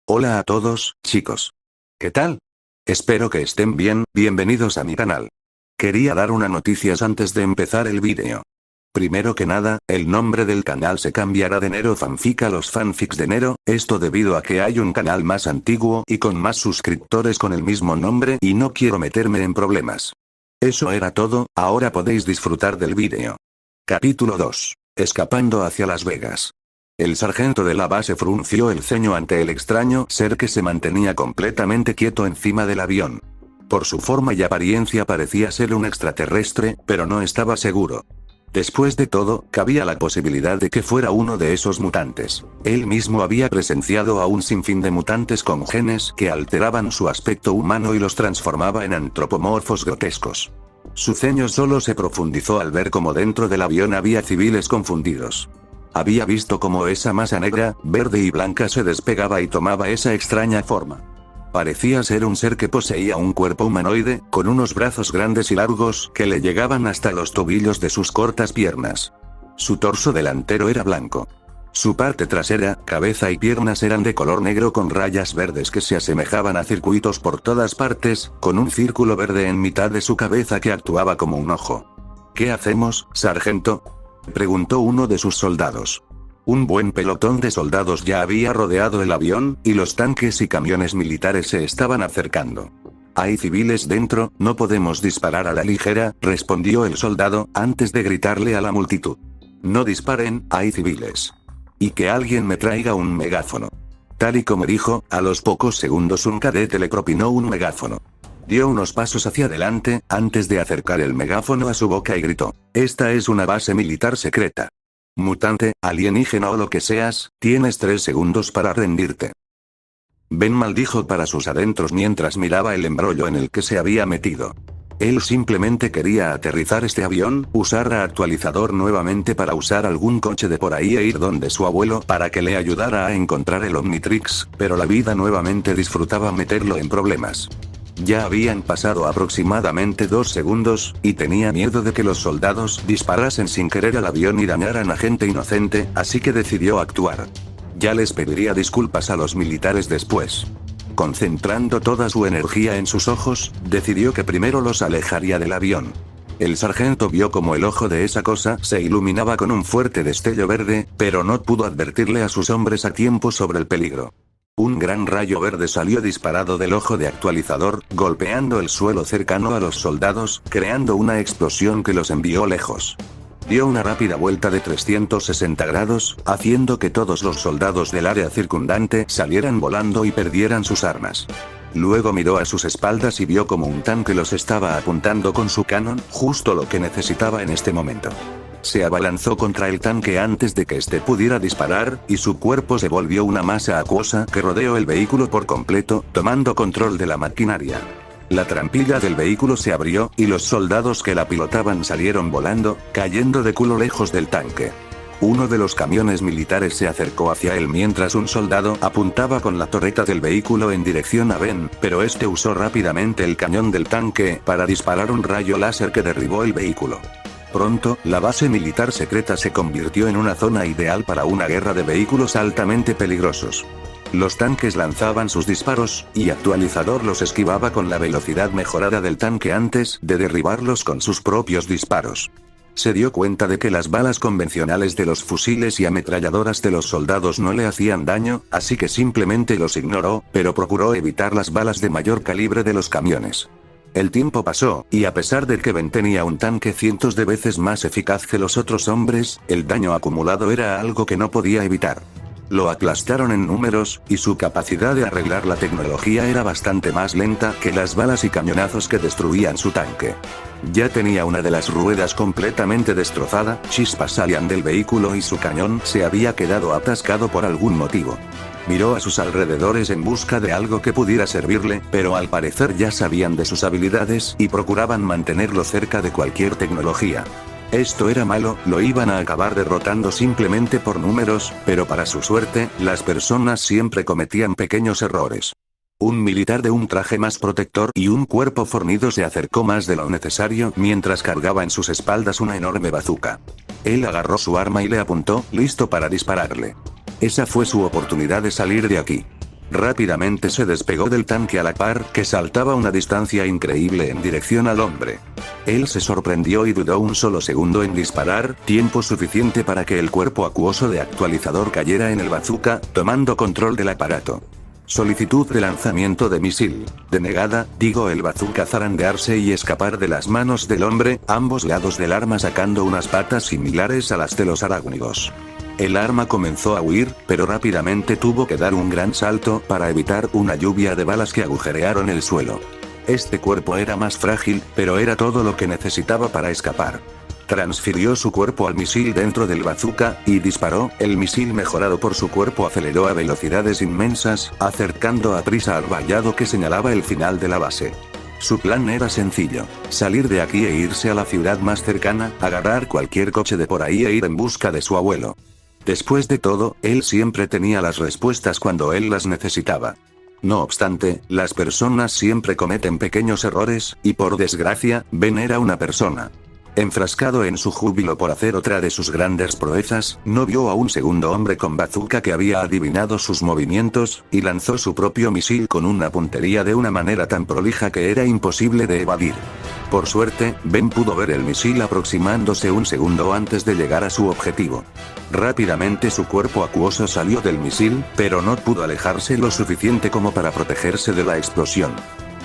Hola a todos, chicos. ¿Qué tal? Espero que estén bien, bienvenidos a mi canal. Quería dar una noticias antes de empezar el vídeo. Primero que nada, el nombre del canal se cambiará de Nero Fanfic a los fanfics de Nero, esto debido a que hay un canal más antiguo y con más suscriptores con el mismo nombre y no quiero meterme en problemas. Eso era todo, ahora podéis disfrutar del vídeo. Capítulo 2. Escapando hacia Las Vegas. El sargento de la base frunció el ceño ante el extraño ser que se mantenía completamente quieto encima del avión. Por su forma y apariencia parecía ser un extraterrestre, pero no estaba seguro. Después de todo, cabía la posibilidad de que fuera uno de esos mutantes. Él mismo había presenciado a un sinfín de mutantes con genes que alteraban su aspecto humano y los transformaba en antropomorfos grotescos. Su ceño solo se profundizó al ver cómo dentro del avión había civiles confundidos. Había visto cómo esa masa negra, verde y blanca se despegaba y tomaba esa extraña forma. Parecía ser un ser que poseía un cuerpo humanoide, con unos brazos grandes y largos que le llegaban hasta los tobillos de sus cortas piernas. Su torso delantero era blanco. Su parte trasera, cabeza y piernas eran de color negro con rayas verdes que se asemejaban a circuitos por todas partes, con un círculo verde en mitad de su cabeza que actuaba como un ojo. ¿Qué hacemos, sargento?, preguntó uno de sus soldados. Un buen pelotón de soldados ya había rodeado el avión, y los tanques y camiones militares se estaban acercando. «Hay civiles dentro, no podemos disparar a la ligera», respondió el soldado, antes de gritarle a la multitud. «No disparen, hay civiles. Y que alguien me traiga un megáfono». Tal y como dijo, a los pocos segundos un cadete le propinó un megáfono. Dio unos pasos hacia adelante, antes de acercar el megáfono a su boca y gritó: «Esta es una base militar secreta. Mutante, alienígena o lo que seas, tienes 3 segundos para rendirte». Ben maldijo para sus adentros mientras miraba el embrollo en el que se había metido. Él simplemente quería aterrizar este avión, usar a actualizador nuevamente para usar algún coche de por ahí e ir donde su abuelo para que le ayudara a encontrar el Omnitrix, pero la vida nuevamente disfrutaba meterlo en problemas. Ya habían pasado aproximadamente 2 segundos, y tenía miedo de que los soldados disparasen sin querer al avión y dañaran a gente inocente, así que decidió actuar. Ya les pediría disculpas a los militares después. Concentrando toda su energía en sus ojos, decidió que primero los alejaría del avión. El sargento vio como el ojo de esa cosa se iluminaba con un fuerte destello verde, pero no pudo advertirle a sus hombres a tiempo sobre el peligro. Un gran rayo verde salió disparado del ojo de actualizador, golpeando el suelo cercano a los soldados, creando una explosión que los envió lejos. Dio una rápida vuelta de 360 grados, haciendo que todos los soldados del área circundante salieran volando y perdieran sus armas. Luego miró a sus espaldas y vio como un tanque los estaba apuntando con su cañón, justo lo que necesitaba en este momento. Se abalanzó contra el tanque antes de que éste pudiera disparar, y su cuerpo se volvió una masa acuosa que rodeó el vehículo por completo, tomando control de la maquinaria. La trampilla del vehículo se abrió, y los soldados que la pilotaban salieron volando, cayendo de culo lejos del tanque. Uno de los camiones militares se acercó hacia él mientras un soldado apuntaba con la torreta del vehículo en dirección a Ben, pero este usó rápidamente el cañón del tanque para disparar un rayo láser que derribó el vehículo. Pronto, la base militar secreta se convirtió en una zona ideal para una guerra de vehículos altamente peligrosos. Los tanques lanzaban sus disparos, y actualizador los esquivaba con la velocidad mejorada del tanque antes de derribarlos con sus propios disparos. Se dio cuenta de que las balas convencionales de los fusiles y ametralladoras de los soldados no le hacían daño, así que simplemente los ignoró, pero procuró evitar las balas de mayor calibre de los camiones. El tiempo pasó, y a pesar de que Ben tenía un tanque cientos de veces más eficaz que los otros hombres, el daño acumulado era algo que no podía evitar. Lo aplastaron en números, y su capacidad de arreglar la tecnología era bastante más lenta que las balas y cañonazos que destruían su tanque. Ya tenía una de las ruedas completamente destrozada, chispas salían del vehículo y su cañón se había quedado atascado por algún motivo. Miró a sus alrededores en busca de algo que pudiera servirle, pero al parecer ya sabían de sus habilidades y procuraban mantenerlo cerca de cualquier tecnología. Esto era malo, lo iban a acabar derrotando simplemente por números, pero para su suerte, las personas siempre cometían pequeños errores. Un militar de un traje más protector y un cuerpo fornido se acercó más de lo necesario mientras cargaba en sus espaldas una enorme bazuca. Él agarró su arma y le apuntó, listo para dispararle. Esa fue su oportunidad de salir de aquí. Rápidamente se despegó del tanque a la par que saltaba una distancia increíble en dirección al hombre. Él se sorprendió y dudó un solo segundo en disparar, tiempo suficiente para que el cuerpo acuoso de actualizador cayera en el bazooka, tomando control del aparato. Solicitud de lanzamiento de misil. Denegada, digo el bazooka zarandearse y escapar de las manos del hombre, ambos lados del arma sacando unas patas similares a las de los arácnidos. El arma comenzó a huir, pero rápidamente tuvo que dar un gran salto para evitar una lluvia de balas que agujerearon el suelo. Este cuerpo era más frágil, pero era todo lo que necesitaba para escapar. Transfirió su cuerpo al misil dentro del bazooka, y disparó. El misil mejorado por su cuerpo aceleró a velocidades inmensas, acercando a prisa al vallado que señalaba el final de la base. Su plan era sencillo: salir de aquí e irse a la ciudad más cercana, agarrar cualquier coche de por ahí e ir en busca de su abuelo. Después de todo, él siempre tenía las respuestas cuando él las necesitaba. No obstante, las personas siempre cometen pequeños errores, y por desgracia, Ben era una persona. Enfrascado en su júbilo por hacer otra de sus grandes proezas, no vio a un segundo hombre con bazooka que había adivinado sus movimientos, y lanzó su propio misil con una puntería de una manera tan prolija que era imposible de evadir. Por suerte, Ben pudo ver el misil aproximándose un segundo antes de llegar a su objetivo. Rápidamente su cuerpo acuoso salió del misil, pero no pudo alejarse lo suficiente como para protegerse de la explosión.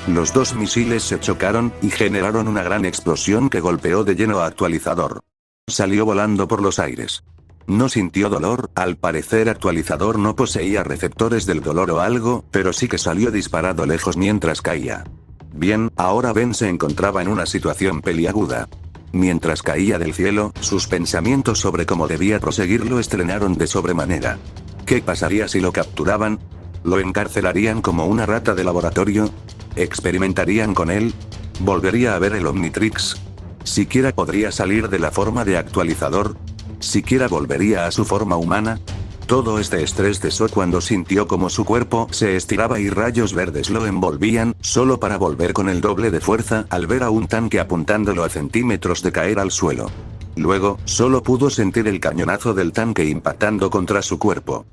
Los dos misiles se chocaron, y generaron una gran explosión que golpeó de lleno a actualizador. Salió volando por los aires. No sintió dolor, al parecer actualizador no poseía receptores del dolor o algo, pero sí que salió disparado lejos mientras caía. Bien, ahora Ben se encontraba en una situación peliaguda. Mientras caía del cielo, sus pensamientos sobre cómo debía proseguir lo estrenaron de sobremanera. ¿Qué pasaría si lo capturaban? ¿Lo encarcelarían como una rata de laboratorio? ¿Experimentarían con él? ¿Volvería a ver el Omnitrix? ¿Siquiera podría salir de la forma de actualizador? ¿Siquiera volvería a su forma humana? Todo este estrés cesó cuando sintió como su cuerpo se estiraba y rayos verdes lo envolvían, solo para volver con el doble de fuerza al ver a un tanque apuntándolo a centímetros de caer al suelo. Luego, solo pudo sentir el cañonazo del tanque impactando contra su cuerpo.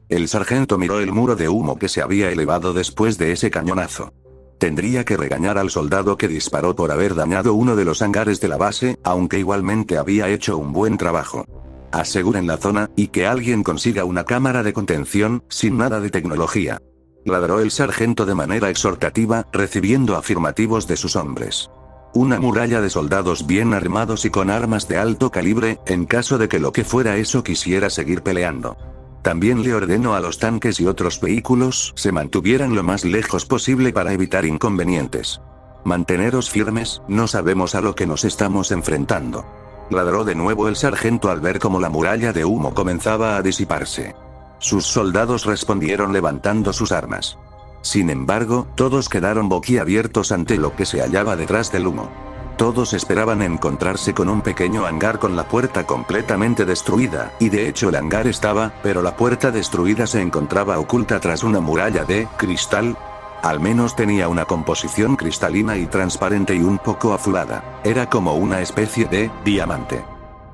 El sargento miró el muro de humo que se había elevado después de ese cañonazo. Tendría que regañar al soldado que disparó por haber dañado uno de los hangares de la base, aunque igualmente había hecho un buen trabajo. Aseguren la zona, y que alguien consiga una cámara de contención, sin nada de tecnología. Ladró el sargento de manera exhortativa, recibiendo afirmativos de sus hombres. Una muralla de soldados bien armados y con armas de alto calibre, en caso de que lo que fuera eso quisiera seguir peleando. También le ordenó a los tanques y otros vehículos se mantuvieran lo más lejos posible para evitar inconvenientes. Manteneros firmes, no sabemos a lo que nos estamos enfrentando. Ladró de nuevo el sargento al ver cómo la muralla de humo comenzaba a disiparse. Sus soldados respondieron levantando sus armas. Sin embargo, todos quedaron boquiabiertos ante lo que se hallaba detrás del humo. Todos esperaban encontrarse con un pequeño hangar con la puerta completamente destruida, y de hecho el hangar estaba, pero la puerta destruida se encontraba oculta tras una muralla de cristal. Al menos tenía una composición cristalina y transparente y un poco azulada. Era como una especie de diamante.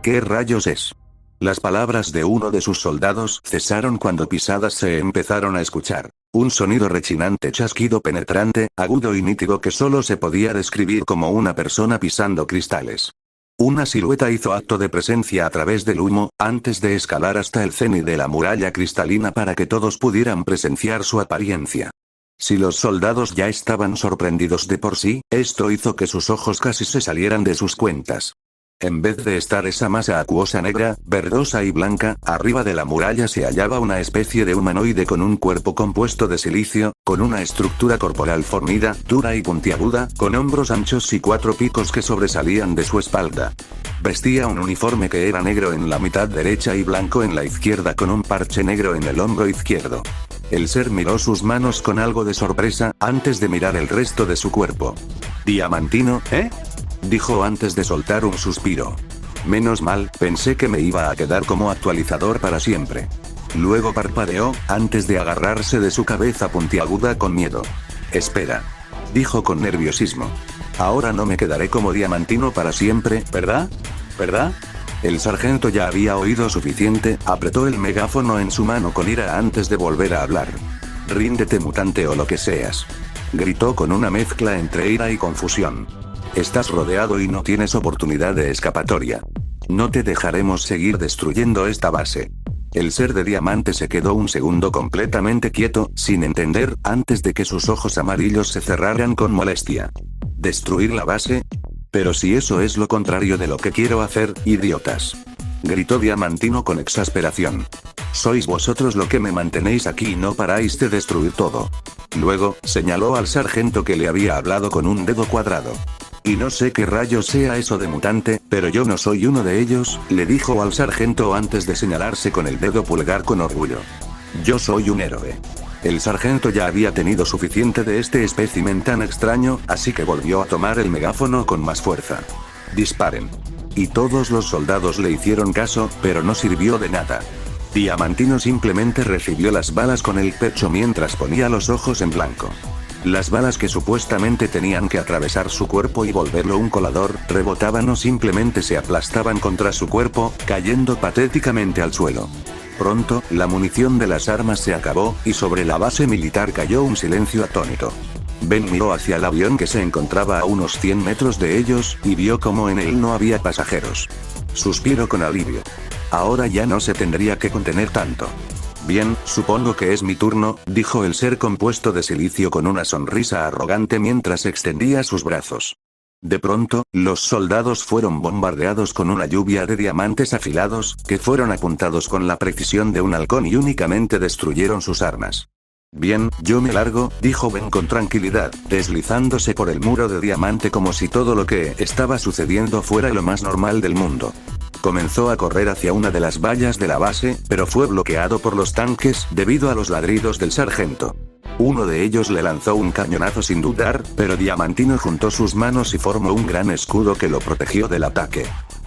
¿Qué rayos es? Las palabras de uno de sus soldados cesaron cuando pisadas se empezaron a escuchar. Un sonido rechinante, chasquido penetrante, agudo y nítido que solo se podía describir como una persona pisando cristales. Una silueta hizo acto de presencia a través del humo, antes de escalar hasta el cenit de la muralla cristalina para que todos pudieran presenciar su apariencia. Si los soldados ya estaban sorprendidos de por sí, esto hizo que sus ojos casi se salieran de sus cuentas. En vez de estar esa masa acuosa negra, verdosa y blanca, arriba de la muralla se hallaba una especie de humanoide con un cuerpo compuesto de silicio, con una estructura corporal fornida, dura y puntiaguda, con hombros anchos y 4 picos que sobresalían de su espalda. Vestía un uniforme que era negro en la mitad derecha y blanco en la izquierda con un parche negro en el hombro izquierdo. El ser miró sus manos con algo de sorpresa, antes de mirar el resto de su cuerpo. «¿Diamantino, dijo antes de soltar un suspiro. Menos mal, pensé que me iba a quedar como actualizador para siempre. Luego parpadeó, antes de agarrarse de su cabeza puntiaguda con miedo. Espera. Dijo con nerviosismo. Ahora no me quedaré como diamantino para siempre, ¿verdad? ¿Verdad? El sargento ya había oído suficiente, apretó el megáfono en su mano con ira antes de volver a hablar. Ríndete, mutante, o lo que seas. Gritó con una mezcla entre ira y confusión. Estás rodeado y no tienes oportunidad de escapatoria. No te dejaremos seguir destruyendo esta base. El ser de diamante se quedó un segundo completamente quieto, sin entender, antes de que sus ojos amarillos se cerraran con molestia. ¿Destruir la base? Pero si eso es lo contrario de lo que quiero hacer, idiotas. Gritó Diamantino con exasperación. Sois vosotros lo que me mantenéis aquí y no paráis de destruir todo. Luego, señaló al sargento que le había hablado con un dedo cuadrado. Y no sé qué rayos sea eso de mutante, pero yo no soy uno de ellos, le dijo al sargento antes de señalarse con el dedo pulgar con orgullo. Yo soy un héroe. El sargento ya había tenido suficiente de este espécimen tan extraño, así que volvió a tomar el megáfono con más fuerza. Disparen. Y todos los soldados le hicieron caso, pero no sirvió de nada. Diamantino simplemente recibió las balas con el pecho mientras ponía los ojos en blanco. Las balas que supuestamente tenían que atravesar su cuerpo y volverlo un colador, rebotaban o simplemente se aplastaban contra su cuerpo, cayendo patéticamente al suelo. Pronto, la munición de las armas se acabó, y sobre la base militar cayó un silencio atónito. Ben miró hacia el avión que se encontraba a unos 100 metros de ellos, y vio como en él no había pasajeros. Suspiró con alivio. Ahora ya no se tendría que contener tanto. Bien, supongo que es mi turno, dijo el ser compuesto de silicio con una sonrisa arrogante mientras extendía sus brazos. De pronto, los soldados fueron bombardeados con una lluvia de diamantes afilados, que fueron apuntados con la precisión de un halcón y únicamente destruyeron sus armas. Bien, yo me largo, dijo Ben con tranquilidad, deslizándose por el muro de diamante como si todo lo que estaba sucediendo fuera lo más normal del mundo. Comenzó a correr hacia una de las vallas de la base, pero fue bloqueado por los tanques, debido a los ladridos del sargento. Uno de ellos le lanzó un cañonazo sin dudar, pero Diamantino juntó sus manos y formó un gran escudo que lo protegió del ataque.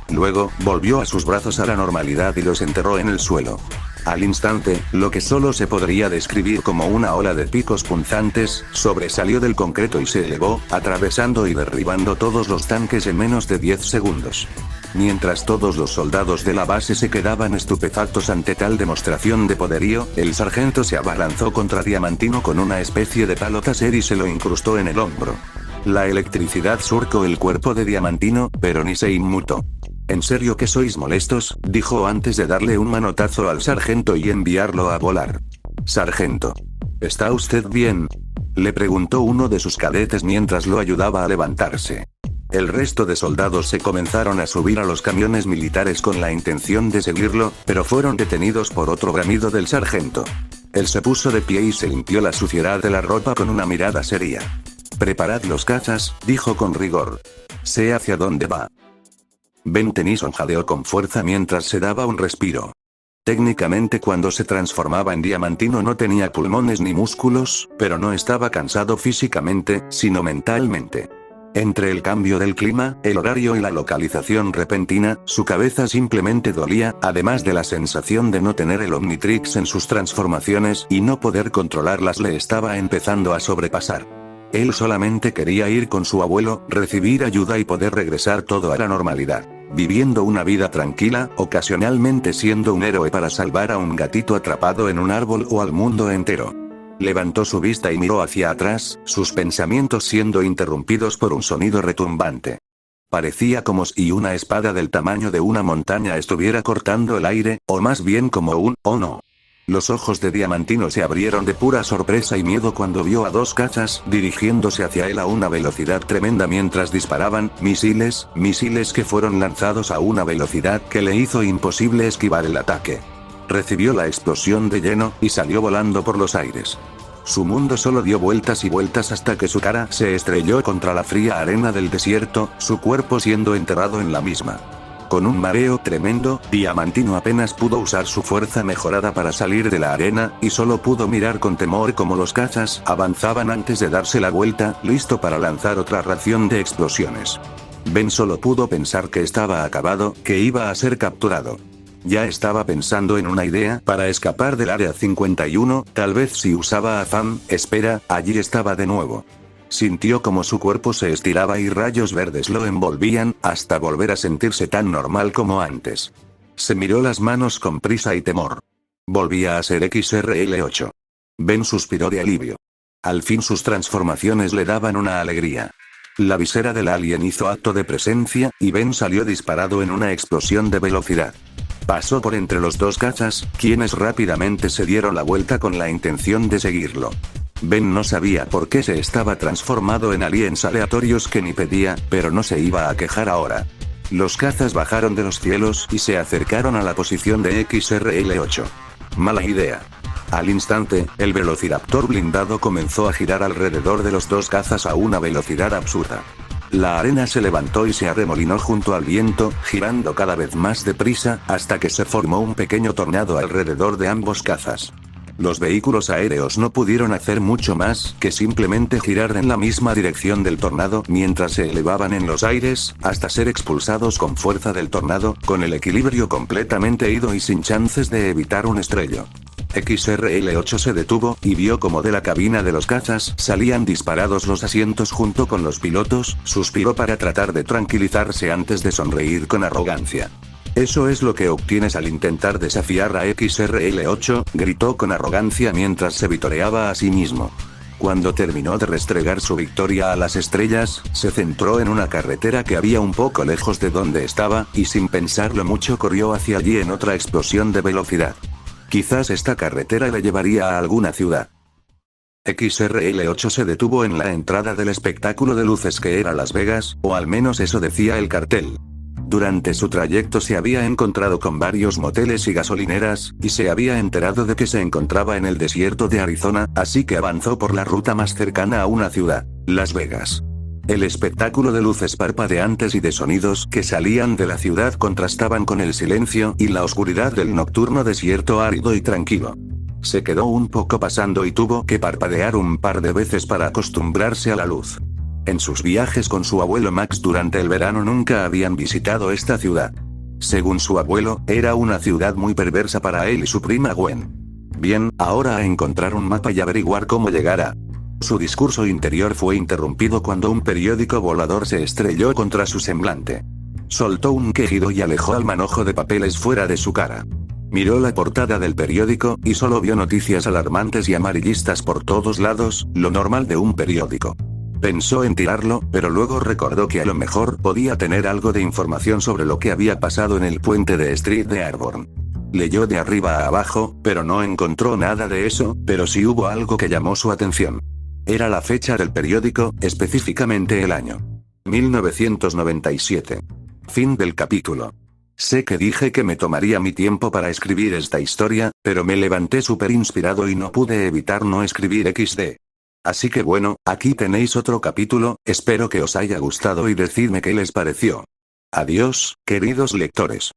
Luego, volvió a sus brazos a la normalidad y los enterró en el suelo. Al instante, lo que solo se podría describir como una ola de picos punzantes, sobresalió del concreto y se elevó, atravesando y derribando todos los tanques en menos de 10 segundos. Mientras todos los soldados de la base se quedaban estupefactos ante tal demostración de poderío, el sargento se abalanzó contra Diamantino con una especie de palo taser y se lo incrustó en el hombro. La electricidad surcó el cuerpo de Diamantino, pero ni se inmutó. ¿En serio que sois molestos?, dijo antes de darle un manotazo al sargento y enviarlo a volar. Sargento. ¿Está usted bien?, le preguntó uno de sus cadetes mientras lo ayudaba a levantarse. El resto de soldados se comenzaron a subir a los camiones militares con la intención de seguirlo, pero fueron detenidos por otro bramido del sargento. Él se puso de pie y se limpió la suciedad de la ropa con una mirada seria. Preparad los cazas, dijo con rigor. Sé hacia dónde va. Ben Tennyson jadeó con fuerza mientras se daba un respiro. Técnicamente cuando se transformaba en Diamantino no tenía pulmones ni músculos, pero no estaba cansado físicamente, sino mentalmente. Entre el cambio del clima, el horario y la localización repentina, su cabeza simplemente dolía, además de la sensación de no tener el Omnitrix en sus transformaciones y no poder controlarlas le estaba empezando a sobrepasar. Él solamente quería ir con su abuelo, recibir ayuda y poder regresar todo a la normalidad, viviendo una vida tranquila, ocasionalmente siendo un héroe para salvar a un gatito atrapado en un árbol o al mundo entero. Levantó su vista y miró hacia atrás, sus pensamientos siendo interrumpidos por un sonido retumbante. Parecía como si una espada del tamaño de una montaña estuviera cortando el aire, o más bien como un «oh no». Los ojos de Diamantino se abrieron de pura sorpresa y miedo cuando vio a dos cazas dirigiéndose hacia él a una velocidad tremenda mientras disparaban misiles que fueron lanzados a una velocidad que le hizo imposible esquivar el ataque. Recibió la explosión de lleno, y salió volando por los aires. Su mundo solo dio vueltas y vueltas hasta que su cara se estrelló contra la fría arena del desierto, su cuerpo siendo enterrado en la misma. Con un mareo tremendo, Diamantino apenas pudo usar su fuerza mejorada para salir de la arena, y solo pudo mirar con temor como los cazas avanzaban antes de darse la vuelta, listo para lanzar otra ración de explosiones. Ben solo pudo pensar que estaba acabado, que iba a ser capturado. Ya estaba pensando en una idea para escapar del Área 51, tal vez si usaba a Fam. Espera, allí estaba de nuevo. Sintió como su cuerpo se estiraba y rayos verdes lo envolvían, hasta volver a sentirse tan normal como antes. Se miró las manos con prisa y temor. Volvía a ser XRL8. Ben suspiró de alivio. Al fin sus transformaciones le daban una alegría. La visera del alien hizo acto de presencia, y Ben salió disparado en una explosión de velocidad. Pasó por entre los dos cazas, quienes rápidamente se dieron la vuelta con la intención de seguirlo. Ben no sabía por qué se estaba transformado en aliens aleatorios que ni pedía, pero no se iba a quejar ahora. Los cazas bajaron de los cielos y se acercaron a la posición de XRL-8. Mala idea. Al instante, el velociraptor blindado comenzó a girar alrededor de los dos cazas a una velocidad absurda. La arena se levantó y se arremolinó junto al viento, girando cada vez más deprisa, hasta que se formó un pequeño tornado alrededor de ambos cazas. Los vehículos aéreos no pudieron hacer mucho más que simplemente girar en la misma dirección del tornado mientras se elevaban en los aires, hasta ser expulsados con fuerza del tornado, con el equilibrio completamente ido y sin chances de evitar un estrello. XRL-8 se detuvo, y vio como de la cabina de los cazas salían disparados los asientos junto con los pilotos, suspiró para tratar de tranquilizarse antes de sonreír con arrogancia. Eso es lo que obtienes al intentar desafiar a XRL-8, gritó con arrogancia mientras se vitoreaba a sí mismo. Cuando terminó de restregar su victoria a las estrellas, se centró en una carretera que había un poco lejos de donde estaba, y sin pensarlo mucho corrió hacia allí en otra explosión de velocidad. Quizás esta carretera le llevaría a alguna ciudad. XRL-8 se detuvo en la entrada del espectáculo de luces que era Las Vegas, o al menos eso decía el cartel. Durante su trayecto se había encontrado con varios moteles y gasolineras, y se había enterado de que se encontraba en el desierto de Arizona, así que avanzó por la ruta más cercana a una ciudad, Las Vegas. El espectáculo de luces parpadeantes y de sonidos que salían de la ciudad contrastaban con el silencio y la oscuridad del nocturno desierto árido y tranquilo. Se quedó un poco pasando y tuvo que parpadear un par de veces para acostumbrarse a la luz. En sus viajes con su abuelo Max durante el verano nunca habían visitado esta ciudad. Según su abuelo, era una ciudad muy perversa para él y su prima Gwen. Bien, ahora a encontrar un mapa y averiguar cómo llegar a... Su discurso interior fue interrumpido cuando un periódico volador se estrelló contra su semblante. Soltó un quejido y alejó el manojo de papeles fuera de su cara. Miró la portada del periódico, y solo vio noticias alarmantes y amarillistas por todos lados, lo normal de un periódico. Pensó en tirarlo, pero luego recordó que a lo mejor podía tener algo de información sobre lo que había pasado en el puente de Street de Airborne. Leyó de arriba a abajo, pero no encontró nada de eso, pero sí hubo algo que llamó su atención. Era la fecha del periódico, específicamente el año. 1997. Fin del capítulo. Sé que dije que me tomaría mi tiempo para escribir esta historia, pero me levanté súper inspirado y no pude evitar no escribir XD. Así que bueno, aquí tenéis otro capítulo, espero que os haya gustado y decidme qué les pareció. Adiós, queridos lectores.